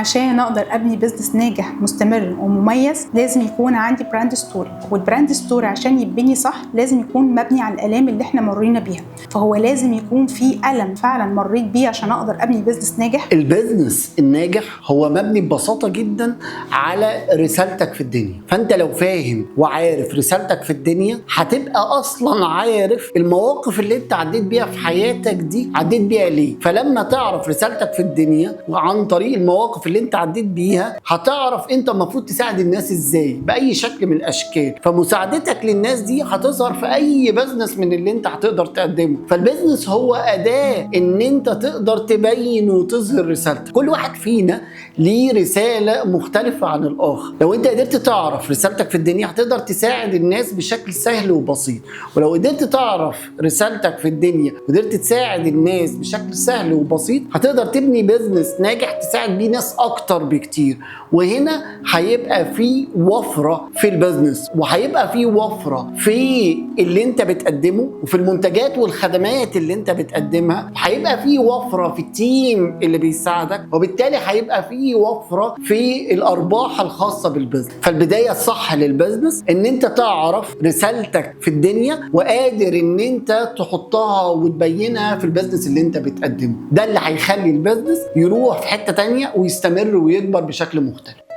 عشان اقدر ابني بزنس ناجح مستمر ومميز لازم يكون عندي براند ستوري، والبراند ستوري عشان يتبني صح لازم يكون مبني على الالام اللي احنا مرينا بيها. فهو لازم يكون في الم فعلا مريت بيه عشان اقدر ابني بزنس ناجح. البزنس الناجح هو مبني ببساطه جدا على رسالتك في الدنيا. فانت لو فاهم وعارف رسالتك في الدنيا هتبقى اصلا عارف المواقف اللي انت عديت بيها في حياتك دي عديت بيها ليه. فلما تعرف رسالتك في الدنيا وعن طريق المواقف اللي انت عديت بيها هتعرف انت المفروض تساعد الناس ازاي باي شكل من الاشكال. فمساعدتك للناس دي هتظهر في اي بزنس من اللي انت هتقدر تقدمه. فالبزنس هو اداة ان انت تقدر تبين وتظهر رسالتك. كل واحد فينا ليه رسالة مختلفة عن الاخر. لو انت قدرت تعرف رسالتك في الدنيا هتقدر تساعد الناس بشكل سهل وبسيط. ولو قدرت تعرف رسالتك في الدنيا وقدرت تساعد الناس بشكل سهل وبسيط هتقدر تبني بزنس ناجح تساعد بيه ناس اكتر بكتير. وهنا هيبقى في وفرة في البزنس، وهيبقى في وفرة في اللي انت بتقدمه وفي المنتجات والخدمات اللي انت بتقدمها، وهيبقى في وفرة في التيم اللي بيساعدك، وبالتالي هيبقى في وفرة في الارباح الخاصة بالبزنس. فالبداية الصح للبزنس ان انت تعرف رسالتك في الدنيا وقادر ان انت تحطها وتبينها في البزنس اللي انت بتقدمه. ده اللي هيخلي البزنس يروح في حتة تانية ويستمر ويكبر بشكل مختلف.